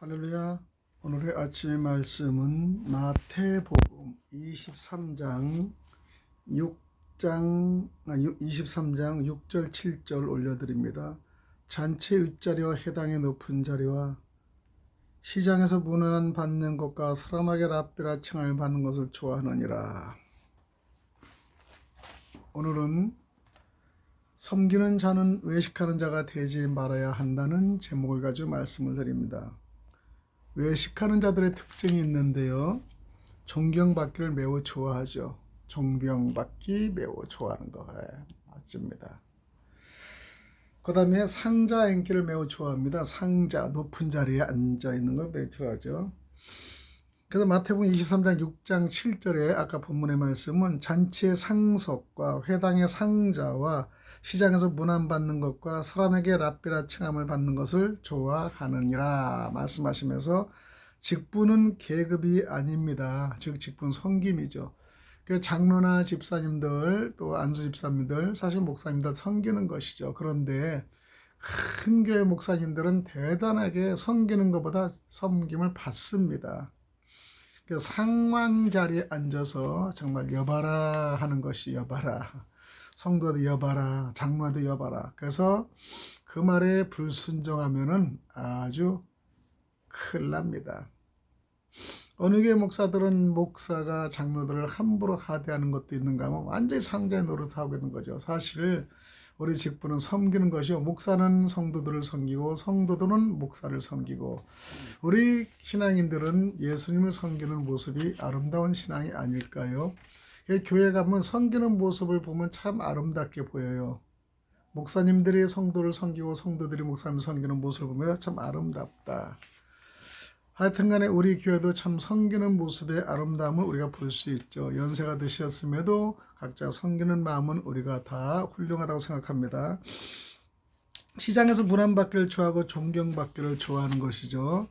할렐루야. 오늘의 아침의 말씀은 마태복음 23장 6절 7절 올려드립니다. 잔치의 윗자리와 회당의 높은 자리와 시장에서 문안 받는 것과 사람에게 랍비라 칭함을 받는 것을 좋아하느니라. 오늘은 섬기는 자는 외식하는 자가 되지 말아야 한다는 제목을 가지고 말씀을 드립니다. 외식하는 자들의 특징이 있는데요. 존경받기를 매우 좋아하죠. 존경받기 매우 좋아하는 거 맞습니다. 그 다음에 상자 앉기를 매우 좋아합니다. 상자, 높은 자리에 앉아 있는 걸 매우 좋아하죠. 그래서 마태복음 23장 6장 7절에 아까 본문의 말씀은 잔치의 상석과 회당의 상자와 시장에서 문안 받는 것과 사람에게 랍비라 칭함을 받는 것을 좋아하느니라 말씀하시면서 직분은 계급이 아닙니다. 즉 직분 섬김이죠. 장로나 집사님들 또 안수 집사님들 사실 목사님들 섬기는 것이죠. 그런데 큰 교회 목사님들은 대단하게 섬기는 것보다 섬김을 받습니다. 상왕 자리에 앉아서 정말 여봐라 하는 것이 여봐라. 성도도 여봐라, 장로도 여봐라. 그래서 그 말에 불순종하면은 아주 큰일 납니다. 어느 교회 목사들은 목사가 장로들을 함부로 하대하는 것도 있는가 하면 완전히 상자의 노릇하고 있는 거죠. 사실 우리 직분은 섬기는 것이요. 목사는 성도들을 섬기고 성도들은 목사를 섬기고 우리 신앙인들은 예수님을 섬기는 모습이 아름다운 신앙이 아닐까요? 교회 가면 섬기는 모습을 보면 참 아름답게 보여요. 목사님들이 성도를 섬기고 성도들이 목사님을 섬기는 모습을 보면 참 아름답다. 하여튼 간에 우리 교회도 참 섬기는 모습의 아름다움을 우리가 볼 수 있죠. 연세가 드셨음에도 각자 섬기는 마음은 우리가 다 훌륭하다고 생각합니다. 시장에서 문안받기를 좋아하고 존경받기를 좋아하는 것이죠.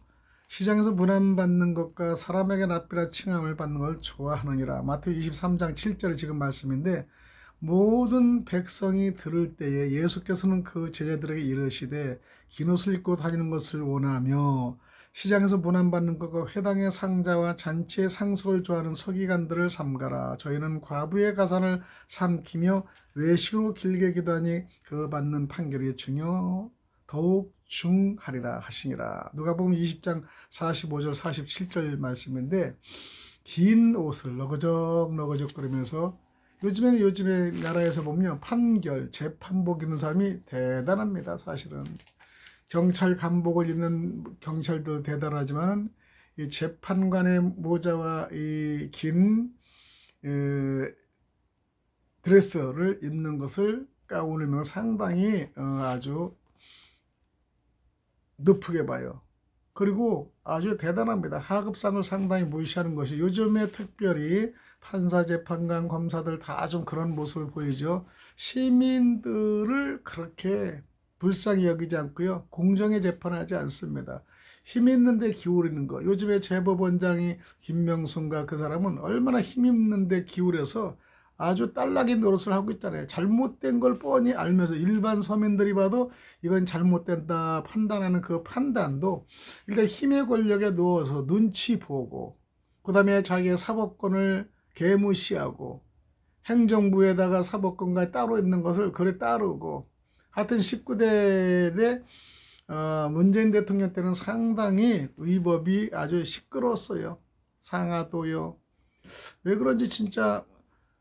시장에서 문안받는 것과 사람에게 랍비라 칭함을 받는 걸 좋아하느니라. 마태복음 23장 7절의 지금 말씀인데 모든 백성이 들을 때에 예수께서는 그 제자들에게 이르시되 긴 옷을 입고 다니는 것을 원하며 시장에서 문안받는 것과 회당의 상자와 잔치의 상속을 좋아하는 서기관들을 삼가라. 저희는 과부의 가산을 삼키며 외식으로 길게 기도하니 그 받는 판결이 더욱 중하리라 하시니라. 누가복음 20장 45절 47절 말씀인데 긴 옷을 너거적 거리면서 요즘에 나라에서 보면 판결, 재판복 입는 사람이 대단합니다. 사실은 경찰 간복을 입는 경찰도 대단하지만 이 재판관의 모자와 이 긴 드레스를 입는 것을 가운을 입는 상당히 아주 높게 봐요. 그리고 아주 대단합니다. 하급상을 상당히 무시하는 것이 요즘에 특별히 판사, 재판관, 검사들 다 좀 그런 모습을 보이죠. 시민들을 그렇게 불쌍히 여기지 않고요. 공정에 재판하지 않습니다. 힘 있는 데 기울이는 거. 요즘에 재법원장이 김명순과 그 사람은 얼마나 힘 있는 데 기울여서 아주 딸나기 노릇을 하고 있잖아요. 잘못된 걸 뻔히 알면서 일반 서민들이 봐도 이건 잘못된다 판단하는 그 판단도 일단 힘의 권력에 누워서 눈치 보고 그 다음에 자기의 사법권을 개무시하고 행정부에다가 사법권과 따로 있는 것을 그래 따르고 하여튼 19대 때 문재인 대통령 때는 상당히 위법이 아주 시끄러웠어요. 상하도요. 왜 그런지 진짜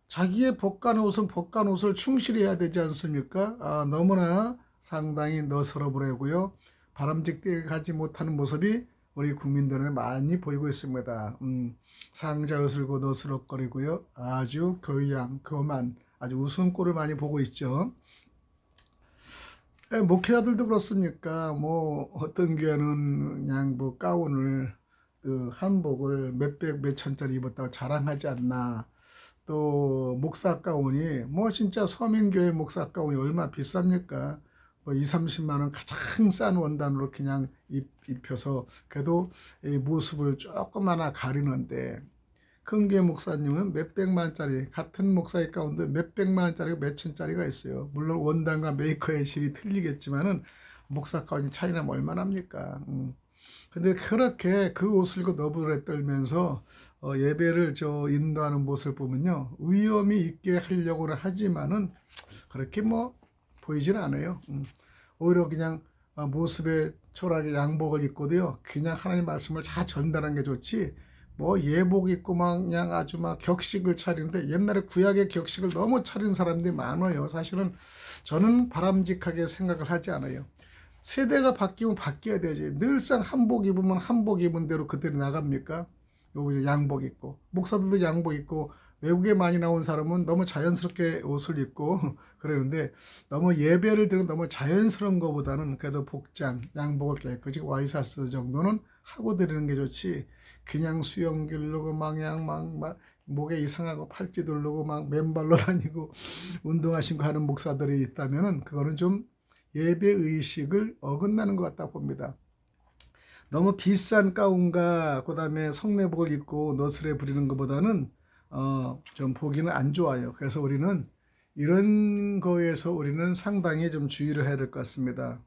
자기의 복간 옷은 복간 옷을 충실히 해야 되지 않습니까? 너무나 상당히 너스러버리고요. 바람직하게 가지 못하는 모습이 우리 국민들에 많이 보이고 있습니다. 상자 옷을고 너스럽거리고요. 아주 교양, 교만, 아주 웃음꼴을 많이 보고 있죠. 목회자들도 그렇습니까? 뭐 어떤 교회는 그냥 뭐 가운을 한복을 몇백 몇천짜리 입었다고 자랑하지 않나. 또 목사 가운이 뭐 진짜 서민교회 목사 가운이 얼마나 비쌉니까? 뭐 2, 30만 원 가장 싼 원단으로 그냥 입혀서 그래도 이 모습을 조금하나 가리는데 큰 교회 목사님은 몇백만 원짜리 같은 목사의 가운데 몇백만 원짜리고 몇천짜리가 있어요. 물론 원단과 메이커의 질이 틀리겠지만은 목사 가운이 차이나면 얼마나 합니까? 근데 그렇게 그 옷을 입고 너부레 떨면서 예배를 인도하는 모습을 보면요, 위엄이 있게 하려고는 하지만은 그렇게 뭐 보이지는 않아요. 오히려 그냥 모습에 초라하게 양복을 입고도요, 그냥 하나님 말씀을 잘 전달하는 게 좋지, 뭐 예복 입고 막 그냥 아주 막 격식을 차리는데, 옛날에 구약의 격식을 너무 차린 사람들이 많아요. 사실은 저는 바람직하게 생각을 하지 않아요. 세대가 바뀌면 바뀌어야 되지. 늘상 한복 입으면 한복 입은 대로 그대로 나갑니까? 요 양복 입고, 목사들도 양복 입고, 외국에 많이 나온 사람은 너무 자연스럽게 옷을 입고 그러는데, 너무 예배를 드리는 너무 자연스러운 것보다는 그래도 복장, 양복을 깨끗이 와이셔츠 정도는 하고 드리는 게 좋지, 그냥 수영 기르고 막 그냥 막 목에 이상하고 팔찌 두르고 막 맨발로 다니고 운동화 신고 하는 목사들이 있다면은 그거는 좀 예배 의식을 어긋나는 것 같다 봅니다. 너무 비싼 가운과 그다음에 성례복을 입고 너스레 부리는 것보다는 좀 보기는 안 좋아요. 그래서 우리는 이런 거에서 우리는 상당히 좀 주의를 해야 될 것 같습니다.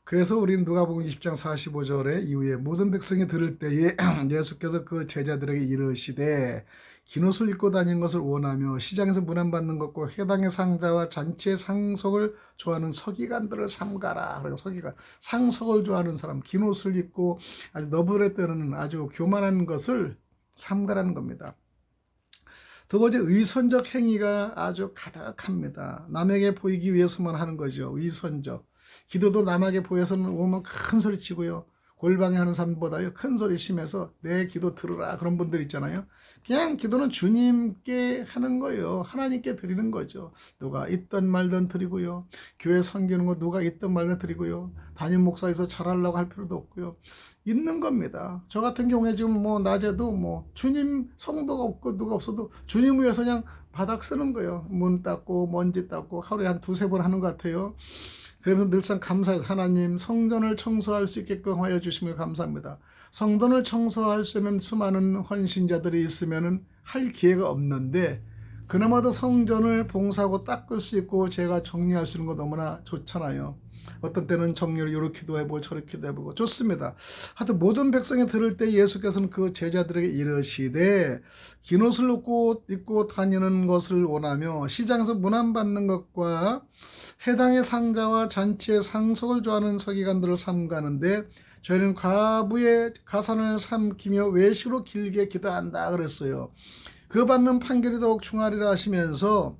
그래서 우리는 누가복음 20장 45절에 이후에 모든 백성이 들을 때에 예수께서 그 제자들에게 이르시되, 긴 옷을 입고 다니는 것을 원하며 시장에서 문안받는 것과 회당의 상자와 잔치의 상속을 좋아하는 서기관들을 삼가라. 그리고 서기관, 상속을 좋아하는 사람, 긴 옷을 입고 아주 너부레 떠는 아주 교만한 것을 삼가라는 겁니다. 두 번째, 위선적 행위가 아주 가득합니다. 남에게 보이기 위해서만 하는 거죠. 위선적. 기도도 남에게 보여서는 오면 큰 소리 치고요. 골방에 하는 사람보다요, 큰 소리 심해서 내 기도 들으라, 그런 분들 있잖아요. 그냥 기도는 주님께 하는 거예요. 하나님께 드리는 거죠. 누가 있던 말든 드리고요. 교회 섬기는 거 누가 있던 말든 드리고요. 담임 목사에서 잘하려고 할 필요도 없고요. 있는 겁니다. 저 같은 경우에 지금 뭐 낮에도 뭐 주님 성도가 없고 누가 없어도 주님을 위해서 그냥 바닥 쓰는 거예요. 문 닦고 먼지 닦고 하루에 한 두세 번 하는 것 같아요. 그러면서 늘상 감사해요. 하나님, 성전을 청소할 수 있게끔 하여 주심을 감사합니다. 성전을 청소할 수 있는 수많은 헌신자들이 있으면 할 기회가 없는데, 그나마도 성전을 봉사하고 닦을 수 있고 제가 정리할 수 있는 거 너무나 좋잖아요. 어떤 때는 정리를 이렇게도 해보고 저렇게도 해보고 좋습니다. 하여튼 모든 백성이 들을 때 예수께서는 그 제자들에게 이르시되, 긴 옷을 입고 다니는 것을 원하며 시장에서 문안받는 것과 해당의 상자와 잔치의 상속을 좋아하는 서기관들을 삼가는데, 저희는 과부의 가산을 삼키며 외식으로 길게 기도한다 그랬어요. 그 받는 판결이 더욱 중하리라 하시면서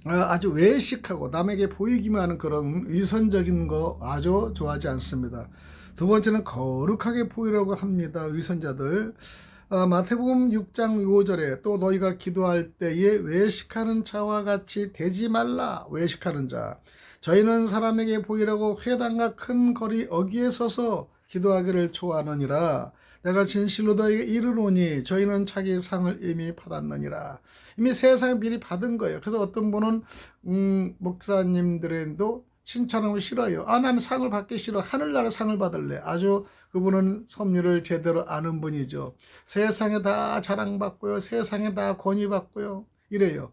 아주 외식하고 남에게 보이기만 하는 그런 위선적인 거 아주 좋아하지 않습니다. 두 번째는 거룩하게 보이려고 합니다. 위선자들. 마태복음 6장 5절에 또 너희가 기도할 때에 외식하는 자와 같이 되지 말라. 외식하는 자, 저희는 사람에게 보이려고 회당과 큰 거리 어귀에 서서 기도하기를 좋아하느니라. 내가 진실로 너희에게 이르노니 저희는 자기 상을 이미 받았느니라. 이미 세상에 미리 받은 거예요. 그래서 어떤 분은 목사님들도 칭찬하고 싫어요. 나는 상을 받기 싫어. 하늘나라 상을 받을래. 아주 그분은 섭리를 제대로 아는 분이죠. 세상에 다 자랑받고요. 세상에 다 권위받고요. 이래요.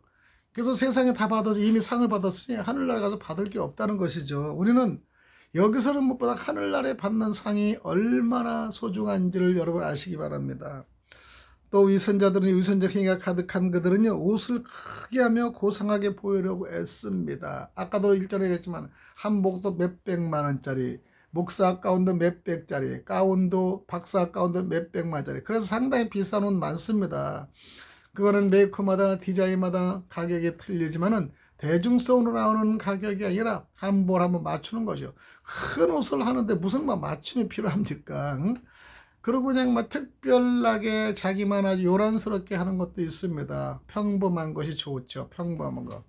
그래서 세상에 다 받아서 이미 상을 받았으니 하늘나라 가서 받을 게 없다는 것이죠. 우리는 여기서는 무엇보다 하늘나라에 받는 상이 얼마나 소중한지를 여러분 아시기 바랍니다. 또 위선자들은 위선적 행위가 가득한 그들은요, 옷을 크게 하며 고상하게 보이려고 애씁니다. 아까도 일전에 얘기했지만 한복도 몇백만 원짜리, 목사 가운도 몇백짜리, 가운도 박사 가운도 몇백만짜리. 그래서 상당히 비싼 옷 많습니다. 그거는 메이커마다 디자인마다 가격이 틀리지만은 대중성으로 나오는 가격이 아니라 한벌 한번 맞추는 거죠. 큰 옷을 하는데 무슨 맞춤이 필요합니까? 응? 그리고 그냥 특별하게 자기만 아주 요란스럽게 하는 것도 있습니다. 평범한 것이 좋죠. 평범한 거.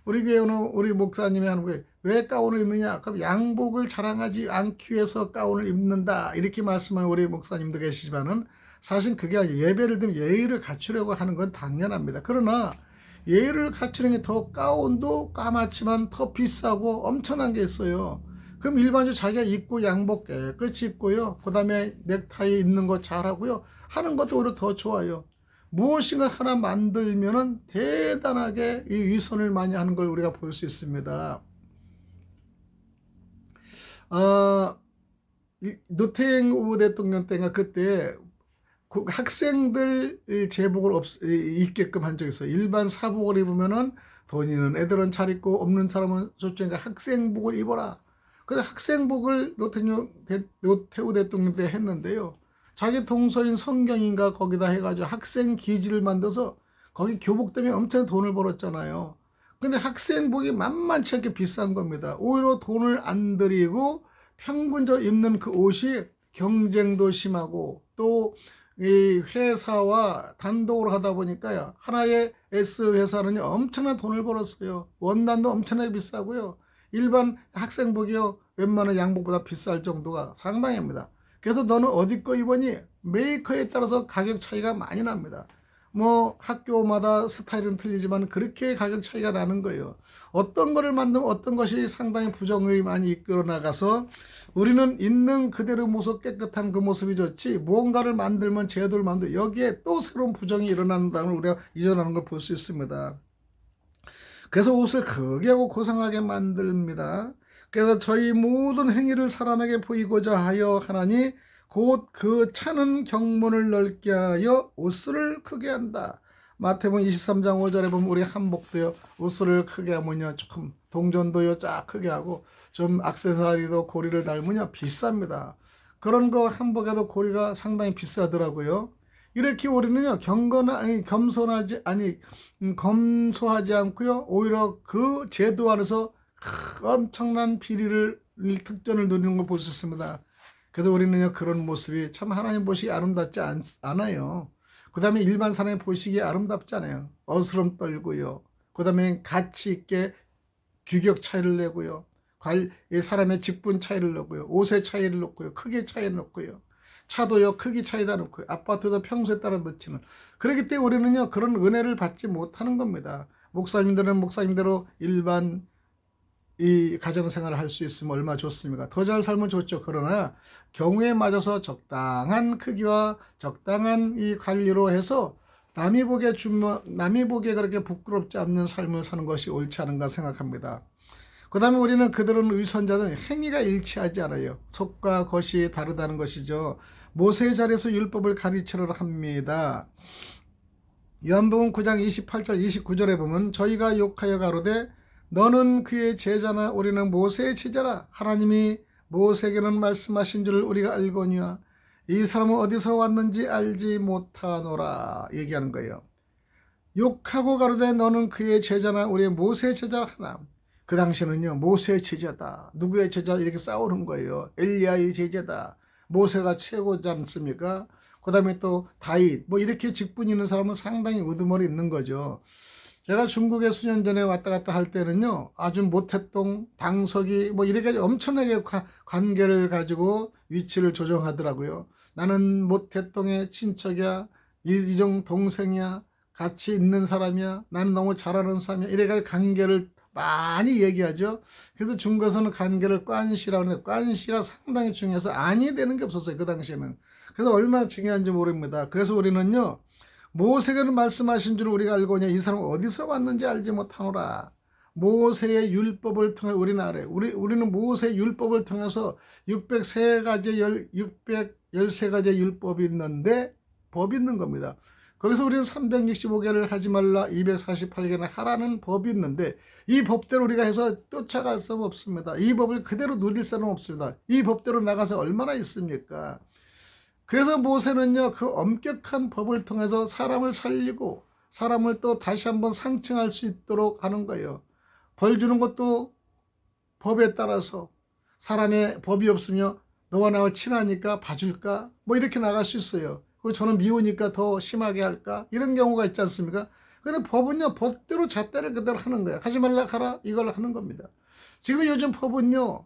우리 교회는 우리 목사님이 하는 거예요. 왜 가운을 입느냐? 그럼 양복을 자랑하지 않기 위해서 가운을 입는다. 이렇게 말씀하는 우리 목사님도 계시지만은 사실 그게 아니라 예배를 드리면 예의를 갖추려고 하는 건 당연합니다. 그러나 예의를 갖추는 게 더 가운도 까맣지만 더 비싸고 엄청난 게 있어요. 그럼 일반적으로 자기가 입고 양복 깨끗이 입고요. 그 다음에 넥타이 입는 거 잘하고요. 하는 것도 오히려 더 좋아요. 무엇인가 하나 만들면은 대단하게 이 위선을 많이 하는 걸 우리가 볼 수 있습니다. 노태우 후보 대통령 때가 그때 그 학생들 제복을 입게끔 한 적이 있어요. 일반 사복을 입으면은 돈 있는 애들은 잘 입고 없는 사람은 저쪽에 학생복을 입어라. 근데 학생복을 노태우 대통령 때 했는데요. 자기 동서인 성경인가 거기다 해가지고 학생 기지를 만들어서 거기 교복 때문에 엄청 돈을 벌었잖아요. 근데 학생복이 만만치 않게 비싼 겁니다. 오히려 돈을 안 들이고 평균적으로 입는 그 옷이 경쟁도 심하고 또 이 회사와 단독으로 하다 보니까요. 하나의 S 회사는 엄청난 돈을 벌었어요. 원단도 엄청나게 비싸고요. 일반 학생복이요. 웬만한 양복보다 비쌀 정도가 상당합니다. 그래서 너는 어디 거 입으니 메이커에 따라서 가격 차이가 많이 납니다. 뭐 학교마다 스타일은 틀리지만 그렇게 가격 차이가 나는 거예요. 어떤 거를 만들면 어떤 것이 상당히 부정을 많이 이끌어 나가서 우리는 있는 그대로 모습 깨끗한 그 모습이 좋지 무언가를 만들면 제도를 만들고 여기에 또 새로운 부정이 일어난다는 걸 우리가 이전하는 걸 볼 수 있습니다. 그래서 옷을 크게 하고 고상하게 만듭니다. 그래서 저희 모든 행위를 사람에게 보이고자 하여 하나니 곧 그 차는 경문을 넓게 하여 옷을 크게 한다. 마태복음 23장 5절에 보면 우리 한복도요. 옷을 크게 하면요. 조금 동전도요. 쫙 크게 하고 좀 액세서리도 고리를 달면요. 비쌉니다. 그런 거 한복에도 고리가 상당히 비싸더라고요. 이렇게 우리는요. 검소하지 않고요. 오히려 그 제도 안에서 엄청난 비리를 특전을 누리는 걸 볼 수 있습니다. 그래서 우리는요 그런 모습이 참 하나님 보시기에 아름답지 않아요. 그 다음에 일반 사람이 보시기에 아름답지 않아요. 어스럼 떨고요. 그 다음에 가치 있게 규격 차이를 내고요. 사람의 직분 차이를 내고요. 옷의 차이를 놓고요. 크기 차이를 놓고요. 차도요 크기 차이다 놓고요. 아파트도 평소에 따라 넣지는. 그렇기 때문에 우리는요 그런 은혜를 받지 못하는 겁니다. 목사님들은 목사님대로 일반 이 가정생활을 할 수 있으면 얼마나 좋습니까? 더 잘 살면 좋죠. 그러나 경우에 맞아서 적당한 크기와 적당한 이 관리로 해서 남이 보기에 그렇게 부끄럽지 않는 삶을 사는 것이 옳지 않은가 생각합니다. 그 다음에 우리는 그들은 위선자들은 행위가 일치하지 않아요. 속과 겉이 다르다는 것이죠. 모세의 자리에서 율법을 가르치려 합니다. 요한복음 9장 28절 29절에 보면 저희가 욕하여 가로되 너는 그의 제자나 우리는 모세의 제자라. 하나님이 모세에게는 말씀하신 줄 우리가 알거니와 이 사람은 어디서 왔는지 알지 못하노라 얘기하는 거예요. 욕하고 가로되 너는 그의 제자나 우리의 모세의 제자라 하나. 그 당시에는요 모세의 제자다. 누구의 제자 이렇게 싸우는 거예요. 엘리야의 제자다. 모세가 최고지 않습니까? 그 다음에 또 다윗 뭐 이렇게 직분 있는 사람은 상당히 우두머리 있는 거죠. 제가 중국에 수년 전에 왔다 갔다 할 때는요 아주 모태똥 당석이 뭐 이렇게 엄청나게 관계를 가지고 위치를 조정하더라고요. 나는 모태똥의 친척이야, 이종 동생이야, 같이 있는 사람이야, 나는 너무 잘하는 사람이야, 이래가지고 관계를 많이 얘기하죠. 그래서 중국에서는 관계를 관시라고 하는데 관시가 상당히 중요해서 아니 되는 게 없었어요. 그 당시에는. 그래서 얼마나 중요한지 모릅니다. 그래서 우리는요 모세가 말씀하신 줄 우리가 알거냐 이 사람은 어디서 왔는지 알지 못하노라. 모세의 율법을 통해 우리는 알아요. 우리는 모세의 율법을 통해서 613가지의 율법이 있는데 법이 있는 겁니다. 거기서 우리는 365개를 하지 말라 248개나 하라는 법이 있는데 이 법대로 우리가 해서 쫓아갈 수는 없습니다. 이 법을 그대로 누릴 수는 없습니다. 이 법대로 나가서 얼마나 있습니까? 그래서 모세는요 그 엄격한 법을 통해서 사람을 살리고 사람을 또 다시 한번 상칭할 수 있도록 하는 거예요. 벌 주는 것도 법에 따라서 사람의 법이 없으면 너와 나와 친하니까 봐줄까 뭐 이렇게 나갈 수 있어요. 그리고 저는 미우니까 더 심하게 할까 이런 경우가 있지 않습니까? 그런데 법은요 법대로 잣대를 그대로 하는 거예요. 하지 말라 하라 이걸 하는 겁니다. 지금 요즘 법은요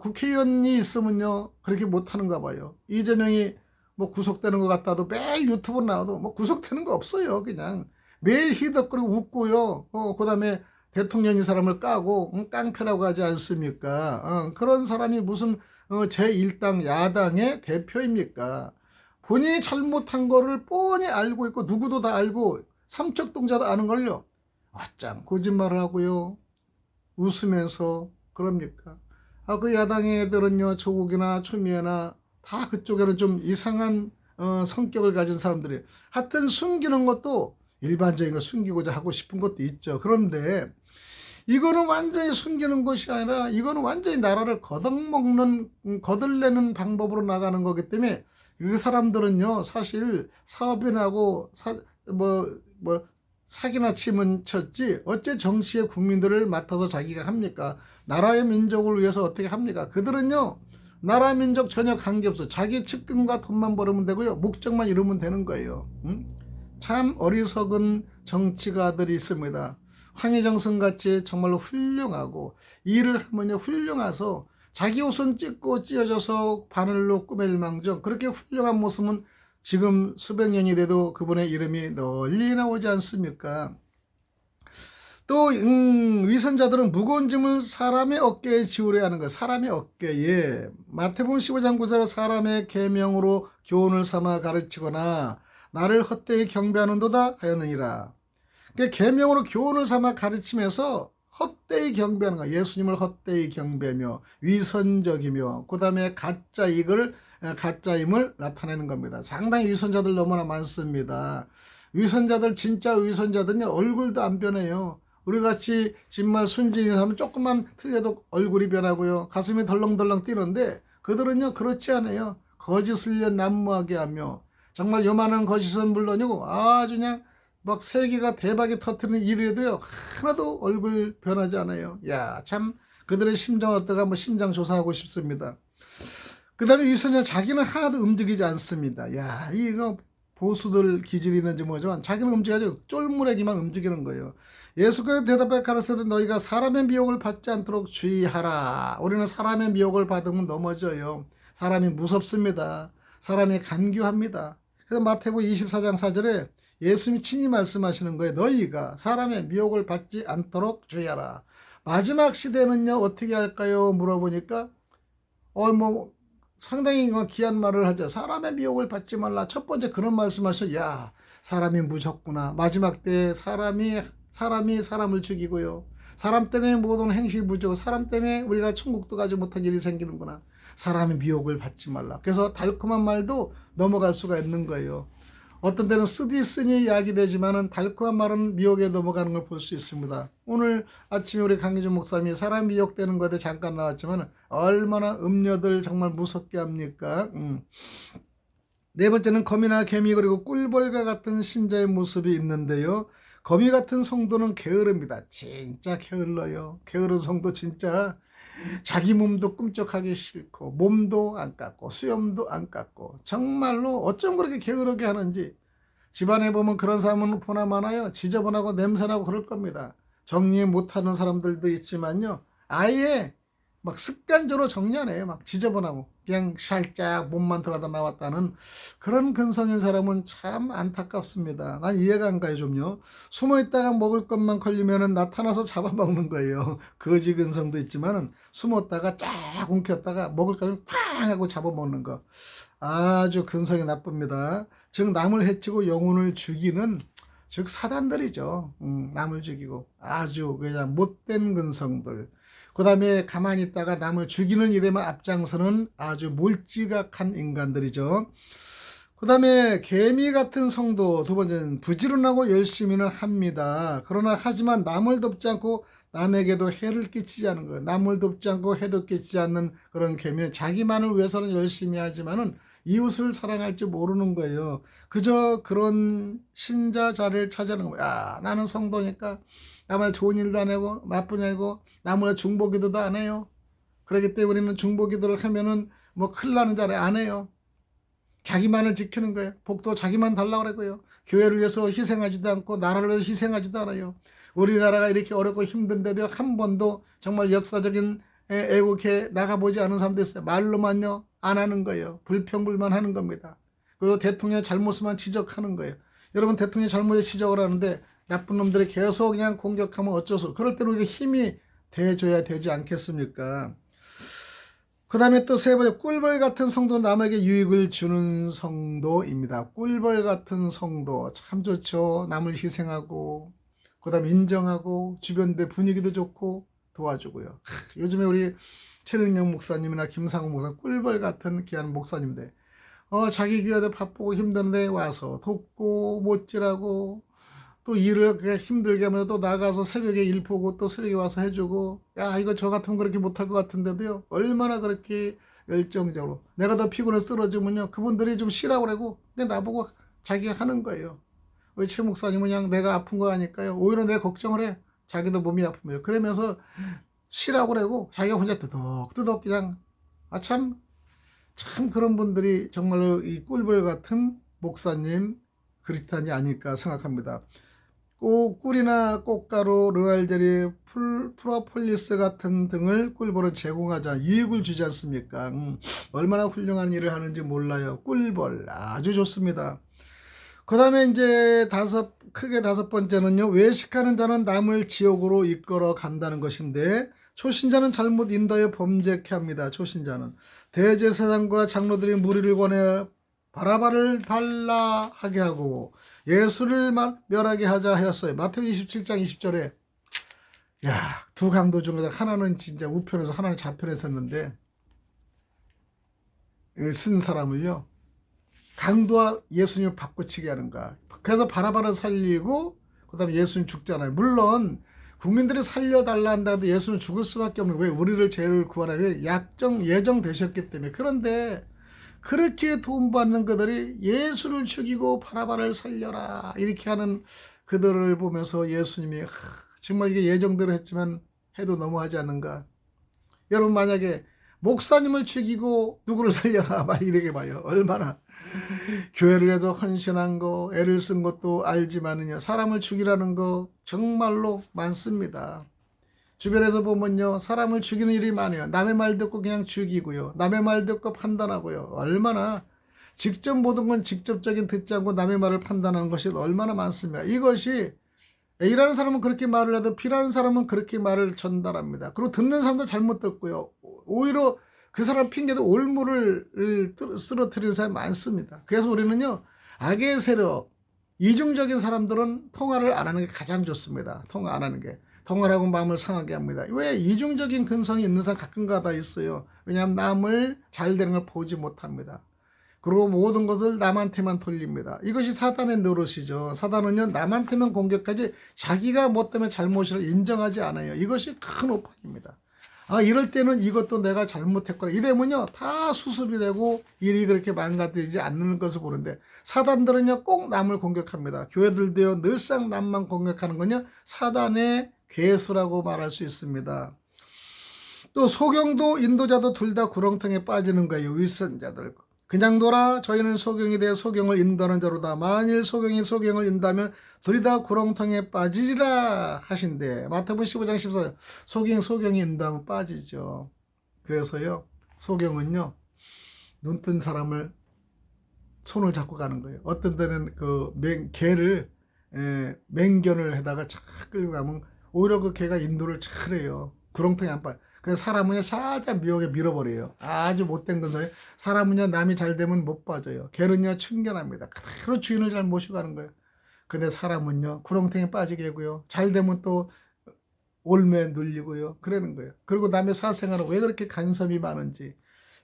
국회의원이 있으면요 그렇게 못하는가 봐요. 이재명이 뭐 구속되는 것 같다도 매일 유튜브 나와도 뭐 구속되는 거 없어요. 그냥 매일 희덕거리고 웃고요. 그 다음에 대통령이 사람을 까고 깡패라고 하지 않습니까? 그런 사람이 무슨 제1당 야당의 대표입니까? 본인이 잘못한 거를 뻔히 알고 있고 누구도 다 알고 삼척동자도 아는 걸요. 어쩜 거짓말을 하고요. 웃으면서 그럽니까? 그 야당의 애들은요, 조국이나 추미애나 다 그쪽에는 좀 이상한 성격을 가진 사람들이 하여튼 숨기는 것도 일반적인 거 숨기고자 하고 싶은 것도 있죠. 그런데 이거는 완전히 숨기는 것이 아니라 이거는 완전히 나라를 거들내는 방법으로 나가는 거기 때문에 이 사람들은요, 사실 사업이나 하고 사기나 치면 쳤지 어째 정치의 국민들을 맡아서 자기가 합니까? 나라의 민족을 위해서 어떻게 합니까? 그들은요, 나라 민족 전혀 관계없어. 자기 측근과 돈만 벌으면 되고요, 목적만 이루면 되는 거예요. 참 어리석은 정치가들이 있습니다. 황희정승 같이 정말로 훌륭하고 일을 하면요 훌륭해서 자기 우선 찍고 찢어져서 바늘로 꾸밀 망정, 그렇게 훌륭한 모습은 지금 수백 년이 돼도 그분의 이름이 널리 나오지 않습니까? 또 위선자들은 무거운 짐을 사람의 어깨에 지우려 하는 거예요. 사람의 어깨에. 마태복음 15장 9절에 사람의 계명으로 교훈을 삼아 가르치거나 나를 헛되이 경배하는도다 하였느니라. 그러니까 계명으로 교훈을 삼아 가르치면서 헛되이 경배하는 거예요. 예수님을 헛되이 경배하며 위선적이며 그 다음에 가짜임을 나타내는 겁니다. 상당히 위선자들 너무나 많습니다. 위선자들, 진짜 위선자들은요, 얼굴도 안 변해요. 우리같이 정말 순진히 하면 조금만 틀려도 얼굴이 변하고요, 가슴이 덜렁덜렁 뛰는데 그들은요 그렇지 않아요. 거짓을 난무하게 하며 정말 요만한 거짓은 물론이고 아주 그냥 막 세계가 대박이 터트리는 일이라도요 하나도 얼굴 변하지 않아요. 야, 참 그들의 심정 어떤가 한번 심장 조사하고 싶습니다. 그 다음에 위선자 자기는 하나도 움직이지 않습니다. 야, 이거 보수들 기질이 있는지 모르지만 자기는 움직여가지고 쫄무래기만 움직이는 거예요. 예수께서 대답하여 가르치되 너희가 사람의 미혹을 받지 않도록 주의하라. 우리는 사람의 미혹을 받으면 넘어져요. 사람이 무섭습니다. 사람이 간교합니다. 그래서 마태복음 24장 4절에 예수님이 친히 말씀하시는 거예요. 너희가 사람의 미혹을 받지 않도록 주의하라. 마지막 시대는요 어떻게 할까요? 물어보니까 상당히 귀한 말을 하죠. 사람의 미혹을 받지 말라. 첫 번째 그런 말씀하셔. 야, 사람이 무섭구나. 마지막 때에 사람이 사람을 죽이고요, 사람 때문에 모든 행실이 무죄고 사람 때문에 우리가 천국도 가지 못한 일이 생기는구나. 사람의 미혹을 받지 말라. 그래서 달콤한 말도 넘어갈 수가 있는 거예요. 어떤 때는 쓰디 이야기되지만은 달콤한 말은 미혹에 넘어가는 걸 볼 수 있습니다. 오늘 아침에 우리 강기준 목사님이 사람 미혹되는 것에 잠깐 나왔지만 얼마나 음녀들 정말 무섭게 합니까? 네 번째는 거미나 개미 그리고 꿀벌과 같은 신자의 모습이 있는데요. 거미 같은 성도는 게으릅니다. 진짜 게을러요. 게으른 성도 진짜 자기 몸도 꿈쩍하기 싫고 몸도 안 깎고 수염도 안 깎고 정말로 어쩜 그렇게 게으르게 하는지. 집안에 보면 그런 사람은 보나 마나요. 지저분하고 냄새나고 그럴 겁니다. 정리 못하는 사람들도 있지만요, 아예 막 습관적으로 정리 안 해요. 막 지저분하고 그냥 살짝 몸만 들어다 나왔다는 그런 근성인 사람은 참 안타깝습니다. 난 이해가 안 가요. 좀요, 숨어있다가 먹을 것만 걸리면 나타나서 잡아먹는 거예요. 거지 근성도 있지만은 숨었다가 쫙 움켰다가 먹을 것을 쾅 하고 잡아먹는 거, 아주 근성이 나쁩니다. 즉 남을 해치고 영혼을 죽이는, 즉 사단들이죠. 남을 죽이고 아주 그냥 못된 근성들. 그 다음에 가만히 있다가 남을 죽이는 일에만 앞장서는 아주 몰지각한 인간들이죠. 그 다음에 개미 같은 성도, 두 번째는 부지런하고 열심히는 합니다. 그러나 하지만 남을 돕지 않고 남에게도 해를 끼치지 않는 거예요. 남을 돕지 않고 해도 끼치지 않는 그런 개미, 자기만을 위해서는 열심히 하지만은 이웃을 사랑할 줄 모르는 거예요. 그저 그런 신자자를 찾아내는 거예요. 야, 나는 성도니까 나만 좋은 일도 안 하고 나쁜 일 하고 나무나 중보기도도 안 해요. 그렇기 때문에 우리는 중보기도를 하면은 뭐 큰일 나는 줄 안 해요. 자기만을 지키는 거예요. 복도 자기만 달라고 그러고요. 교회를 위해서 희생하지도 않고 나라를 위해서 희생하지도 않아요. 우리나라가 이렇게 어렵고 힘든데도 한 번도 정말 역사적인 애국해 나가보지 않은 사람도 있어요. 말로만요 안 하는 거예요. 불평불만 하는 겁니다. 그리고 대통령의 잘못만 지적하는 거예요. 여러분, 대통령의 잘못에 지적을 하는데 나쁜 놈들이 계속 그냥 공격하면 어쩌소. 그럴 때는 우리가 힘이 돼줘야 되지 않겠습니까? 그 다음에 또 세 번째, 꿀벌 같은 성도, 남에게 유익을 주는 성도입니다. 꿀벌 같은 성도 참 좋죠. 남을 희생하고 그 다음에 인정하고 주변 내 분위기도 좋고 도와주고요. 요즘에 우리 최능영 목사님이나 김상우 목사 꿀벌 같은 귀한 목사님들 자기 교회도 바쁘고 힘든데 와서 돕고 못질하고 또 일을 그렇게 힘들게 하면 또 나가서 새벽에 일 보고 또 새벽에 와서 해주고 야 이거 저 같으면 그렇게 못할 것 같은데도요 얼마나 그렇게 열정적으로 내가 더 피곤해 쓰러지면요 그분들이 좀 쉬라고 그러고 그냥 나보고 자기가 하는 거예요. 우리 최 목사님은 그냥 내가 아픈 거 아니까요 오히려 내 걱정을 해. 자기도 몸이 아프면 그러면서 쉬라고 그러고 자기가 혼자 뜨덕뜨덕 그냥 참 그런 분들이 정말로 이 꿀벌 같은 목사님 그리스도인이 아닐까 생각합니다. 꿀이나 꽃가루, 르알제리, 프로폴리스 같은 등을 꿀벌은 제공하자 유익을 주지 않습니까? 얼마나 훌륭한 일을 하는지 몰라요. 꿀벌 아주 좋습니다. 그 다음에 이제 크게 다섯 번째는요. 외식하는 자는 남을 지옥으로 이끌어 간다는 것인데 초신자는 잘못 인도해 범죄케 합니다. 초신자는 대제사장과 장로들이 무리를 권해 바라바를 달라 하게 하고 예수를 멸하게 하자 하였어요. 마태복음 27장 20절에 두 강도 중에 하나는 진짜 우편에서 하나는 좌편에 섰는데 쓴 사람을요. 강도와 예수님을 바꿔치게 하는가. 그래서 바라바를 살리고 그 다음에 예수님 죽잖아요. 물론 국민들이 살려달라 한다도 예수는 죽을 수밖에 없는 왜 우리를 죄를 구하라 왜 예정 되셨기 때문에. 그런데 그렇게 도움받는 그들이 예수를 죽이고 바라바를 살려라 이렇게 하는 그들을 보면서 예수님이 정말 이게 예정대로 했지만 해도 너무하지 않는가. 여러분 만약에 목사님을 죽이고 누구를 살려라 막 이렇게 봐요. 얼마나 교회를 해서 헌신한 거 애를 쓴 것도 알지만은요 사람을 죽이라는 거 정말로 많습니다. 주변에서 보면요 사람을 죽이는 일이 많아요. 남의 말 듣고 그냥 죽이고요 남의 말 듣고 판단하고요 얼마나 직접 모든 건 직접적인 듣지 않고 남의 말을 판단하는 것이 얼마나 많습니다. 이것이 A라는 사람은 그렇게 말을 해도 B라는 사람은 그렇게 말을 전달합니다. 그리고 듣는 사람도 잘못 듣고요 오히려 그 사람 핑계도 올무를 쓰러뜨리는 사람이 많습니다. 그래서 우리는요 악의 세력 이중적인 사람들은 통화를 안 하는 게 가장 좋습니다. 통화 안 하는 게 통화를 하고 마음을 상하게 합니다. 왜 이중적인 근성이 있는 사람 가끔가다 있어요. 왜냐하면 남을 잘 되는 걸 보지 못합니다. 그리고 모든 것을 남한테만 돌립니다. 이것이 사단의 노릇이죠. 사단은요 남한테만 공격하지 자기가 뭐 때문에 잘못을 인정하지 않아요. 이것이 큰 오판입니다. 이럴 때는 이것도 내가 잘못했거나 이러면요 다 수습이 되고 일이 그렇게 망가지지 않는 것을 보는데 사단들은요 꼭 남을 공격합니다. 교회들도요 늘상 남만 공격하는 건요 사단의 괴수라고 말할 수 있습니다. 또 소경도 인도자도 둘 다 구렁텅에 빠지는 거예요. 윗선자들 그냥 둬라 저희는 소경이 되어 소경을 인도하는 자로다. 만일 소경이 소경을 인도하면 둘이 다 구렁텅에 빠지리라 하신대. 마태복음 15장 14절 소경이 인도하면 빠지죠. 그래서요 소경은요 눈 뜬 사람을 손을 잡고 가는 거예요. 어떤 때는 그 개를 맹견을 해다가 착 끌고 가면 오히려 그 개가 인도를 잘해요. 구렁텅에 안 빠져. 그래서 사람은요 살짝 묘하게 밀어버려요. 아주 못된 것을. 사람은요 남이 잘 되면 못 빠져요. 개는요 충견합니다. 그대로 주인을 잘 모시고 가는 거예요. 근데 사람은요 구렁텅에 빠지게 하고요 잘 되면 또 올매 눌리고요 그러는 거예요. 그리고 남의 사생활은 왜 그렇게 간섭이 많은지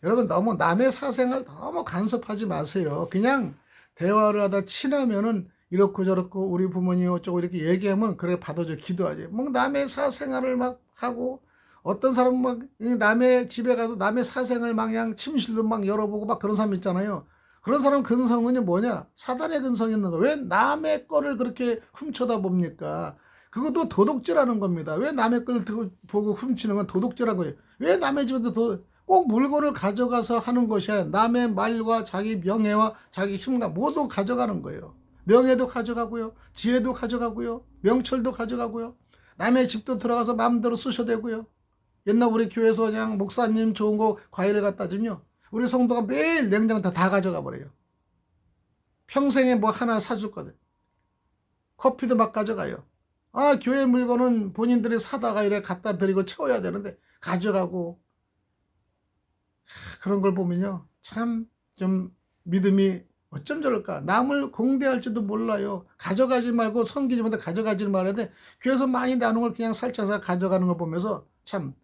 여러분 너무 남의 사생활 너무 간섭하지 마세요. 그냥 대화를 하다 친하면은 이렇고 저렇고 우리 부모님 어쩌고 이렇게 얘기하면 그래 받아줘 기도하지. 뭐 남의 사생활을 막 하고 어떤 사람은 막 남의 집에 가서 남의 사생을 막 그냥 침실도 막 열어보고 막 그런 사람 있잖아요. 그런 사람 근성은 뭐냐? 사단의 근성이 있는 거. 왜 남의 거를 그렇게 훔쳐다 봅니까? 그것도 도둑질하는 겁니다. 왜 남의 걸 보고 훔치는 건 도둑질한 거예요. 왜 남의 집에서 꼭 물건을 가져가서 하는 것이 아니라 남의 말과 자기 명예와 자기 힘과 모두 가져가는 거예요. 명예도 가져가고요. 지혜도 가져가고요. 명철도 가져가고요. 남의 집도 들어가서 마음대로 쑤셔대고요. 옛날 우리 교회에서 그냥 목사님 좋은 거 과일을 갖다 주면요 우리 성도가 매일 냉장고 다 가져가 버려요. 평생에 뭐 하나 사줬거든. 커피도 막 가져가요. 교회 물건은 본인들이 사다가 이래 갖다 드리고 채워야 되는데 가져가고. 그런 걸 보면요 참 좀 믿음이 어쩜 저럴까. 남을 공대할 줄도 몰라요. 가져가지 말고 섬기지 못해 가져가지 말아야 돼. 교회에서 많이 나눈 걸 그냥 살쪄서 가져가는 걸 보면서 참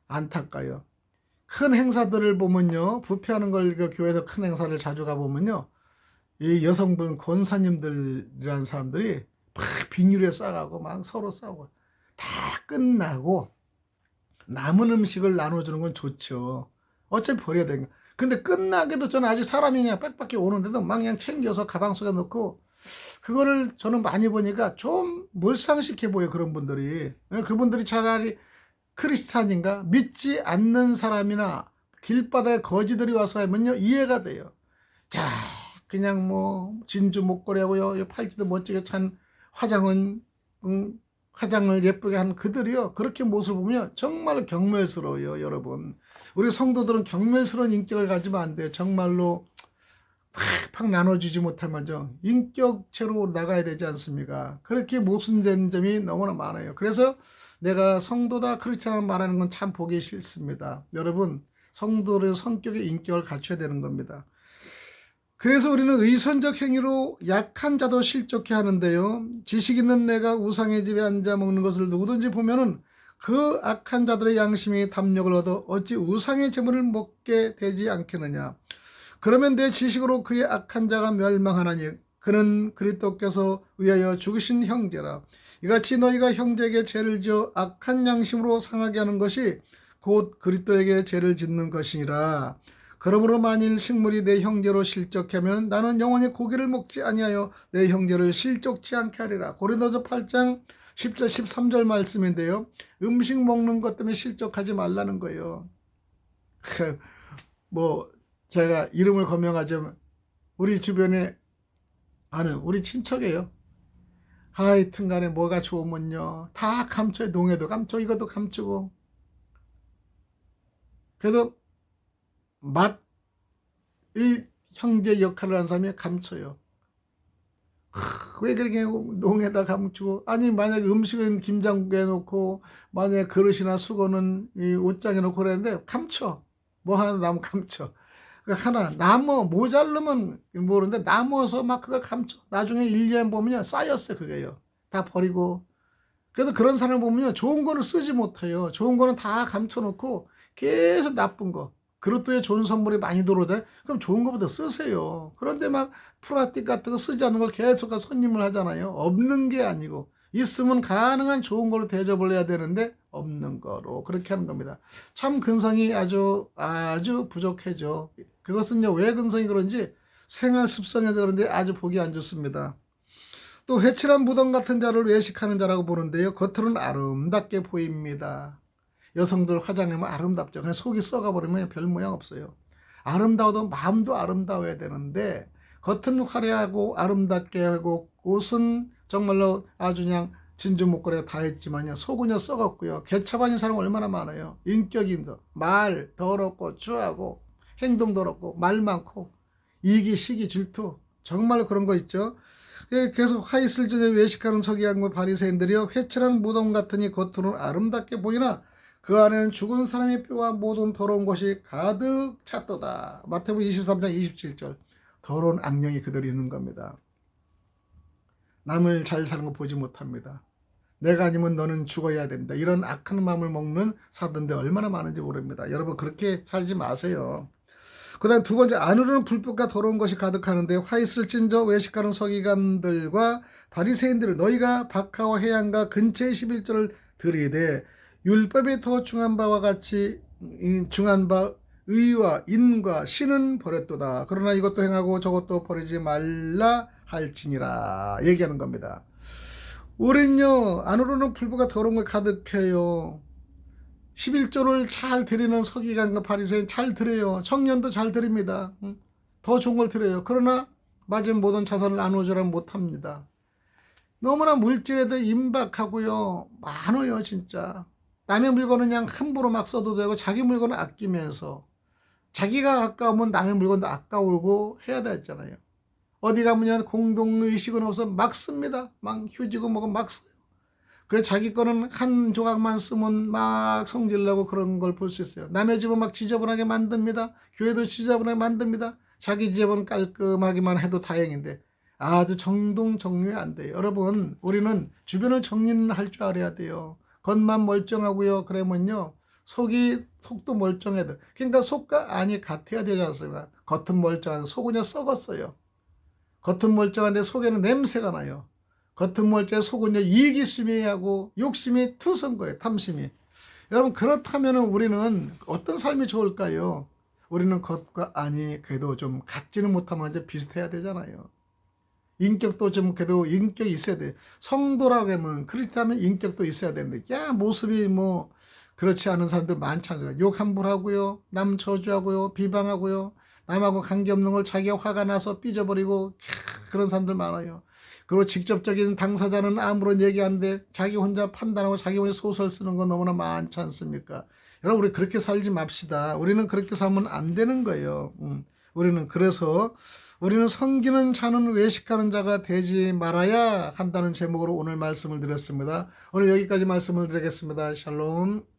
안타까워요. 큰 행사들을 보면요, 부패하는 걸 그 교회에서 큰 행사를 자주 가보면요, 이 여성분 권사님들이라는 사람들이 막 비닐에 싸가고 막 서로 싸우고 다 끝나고 남은 음식을 나눠주는 건 좋죠. 어차피 버려야 되니까. 근데 끝나게도 저는 아직 사람이 그냥 빽빽히 오는데도 막 그냥 챙겨서 가방 속에 넣고, 그거를 저는 많이 보니까 좀 몰상식해 보여, 그런 분들이. 그분들이 차라리 크리스찬인가 믿지 않는 사람이나 길바닥에 거지들이 와서 하면요, 이해가 돼요. 자, 그냥 뭐 진주 목걸이하고요, 팔찌도 멋지게 찬 화장은 화장을 예쁘게 한 그들이요, 그렇게 모습을 보면 정말 경멸스러워요. 여러분, 우리 성도들은 경멸스러운 인격을 가지면 안 돼요. 정말로 팍팍 나눠주지 못할 만정 인격체로 나가야 되지 않습니까? 그렇게 모순된 점이 너무나 많아요. 그래서 내가 성도다 크리스찬을 말하는 건 참 보기 싫습니다. 여러분, 성도의 성격의 인격을 갖춰야 되는 겁니다. 그래서 우리는 의선적 행위로 약한 자도 실족해 하는데요, 지식 있는 내가 우상의 집에 앉아 먹는 것을 누구든지 보면은 그 악한 자들의 양심이 담력을 얻어 어찌 우상의 제물을 먹게 되지 않겠느냐. 그러면 내 지식으로 그의 악한 자가 멸망하나니 그는 그리스도께서 위하여 죽으신 형제라. 이같이 너희가 형제에게 죄를 지어 악한 양심으로 상하게 하는 것이 곧 그리스도에게 죄를 짓는 것이니라. 그러므로 만일 식물이 내 형제로 실족하면 나는 영원히 고기를 먹지 아니하여 내 형제를 실족치 않게 하리라. 고린도서 8장 10절 13절 말씀인데요, 음식 먹는 것 때문에 실족하지 말라는 거예요. 뭐 제가 이름을 거명하자면 우리 주변에 아는 우리 친척이에요. 하여튼 간에 뭐가 좋으면요 다 감춰요. 농에도 감춰, 이것도 감추고. 그래도 이 형제 역할을 하는 사람이 감춰요. 왜 그렇게 농에다 감추고. 아니 만약에 음식은 김장국에 놓고 만약에 그릇이나 수건은 이 옷장에 놓고 그랬는데 감춰. 뭐 하나 남으면 감춰. 하나 남어 모자르면 모르는데 남어서 막 그걸 감춰. 나중에 1년 보면요 쌓였어요. 그게요 다 버리고. 그래도 그런 사람을 보면요 좋은 거는 쓰지 못해요. 좋은 거는 다 감춰놓고 계속 나쁜 거, 그릇도에 좋은 선물이 많이 들어오잖아요. 그럼 좋은 거부터 쓰세요. 그런데 막 플라스틱 같은 거 쓰지 않는 걸 계속 손님을 하잖아요. 없는 게 아니고 있으면 가능한 좋은 걸로 대접을 해야 되는데 없는 거로 그렇게 하는 겁니다. 참 근성이 아주 부족해져. 그것은요 왜 근성이 그런지 생활 습성에서 그런데 아주 보기 안 좋습니다. 또 회칠한 무덤 같은 자를 외식하는 자라고 보는데요, 겉으로는 아름답게 보입니다. 여성들 화장하면 아름답죠. 그냥 속이 썩어버리면 별 모양 없어요. 아름다워도 마음도 아름다워야 되는데 겉은 화려하고 아름답게 하고 옷은 정말로 아주 그냥 진주 목걸이가 다 했지만요 속은요 썩었고요. 개차반인 사람 얼마나 많아요. 인격인도 말 더럽고 추하고 행동 더럽고 말 많고 이기 시기 질투, 정말로 그런 거 있죠. 계속 화 있을 적에 외식하는 서기관과 바리새인들이요 회칠한 무덤 같으니 겉으로는 아름답게 보이나 그 안에는 죽은 사람의 뼈와 모든 더러운 것이 가득 찼도다. 마태복음 23장 27절. 더러운 악령이 그대로 있는 겁니다. 남을 잘 사는 거 보지 못합니다. 내가 아니면 너는 죽어야 된다. 이런 악한 마음을 먹는 사람들 얼마나 많은지 모릅니다. 여러분 그렇게 살지 마세요. 그 다음 두 번째, 안으로는 불법과 더러운 것이 가득하는데 화 있을진저 외식하는 서기관들과 바리새인들은 너희가 박하와 해양과 근처의 11조를 드리되 율법에 더 중한 바와 같이 중한 바 의와 인과 신은 버렸도다. 그러나 이것도 행하고 저것도 버리지 말라 할지니라 얘기하는 겁니다. 우린요 안으로는 불법과 더러운 것 가득해요. 11조를 잘 드리는 서기관과 바리새인 잘 드려요. 청년도 잘 드립니다. 더 좋은 걸 드려요. 그러나 맞은 모든 자산을 나누어주라 못합니다. 너무나 물질에도 임박하고요 많아요. 진짜 남의 물건은 그냥 함부로 막 써도 되고 자기 물건은 아끼면서, 자기가 아까우면 남의 물건도 아까우고 해야 되잖아요. 어디 가면 공동의식은 없어 막 씁니다. 막 휴지고 뭐고 막 써요. 그래서 자기 거는 한 조각만 쓰면 막 성질나고 그런 걸 볼 수 있어요. 남의 집은 막 지저분하게 만듭니다. 교회도 지저분하게 만듭니다. 자기 집은 깔끔하기만 해도 다행인데 아주 정동정류에 안 돼요. 여러분 우리는 주변을 정리는 할 줄 알아야 돼요. 겉만 멀쩡하고요 그러면요 속도 멀쩡해야 돼. 그러니까 속과 안이 같아야 되지 않습니까? 겉은 멀쩡한데 속은요 썩었어요. 겉은 멀쩡한데 속에는 냄새가 나요. 겉은 멀쩡해 속은요 이기심이 하고 욕심이 투성거려요. 탐심이. 여러분 그렇다면 우리는 어떤 삶이 좋을까요? 우리는 겉과 안이 그래도 좀 같지는 못하면 이제 비슷해야 되잖아요. 인격도 좀 그래도 인격이 있어야 돼. 성도라고 하면 그렇다면 인격도 있어야 되는데 야 모습이 뭐 그렇지 않은 사람들 많잖아요. 욕 함부로 하고요. 남 저주하고요. 비방하고요. 남하고 관계없는 걸 자기가 화가 나서 삐져버리고 그런 사람들 많아요. 그리고 직접적인 당사자는 아무런 얘기하는데 자기 혼자 판단하고 자기 혼자 소설 쓰는 거 너무나 많지 않습니까? 여러분 우리 그렇게 살지 맙시다. 우리는 그렇게 살면 안 되는 거예요. 우리는 그래서 우리는 섬기는 자는 외식하는 자가 되지 말아야 한다는 제목으로 오늘 말씀을 드렸습니다. 오늘 여기까지 말씀을 드리겠습니다. 샬롬.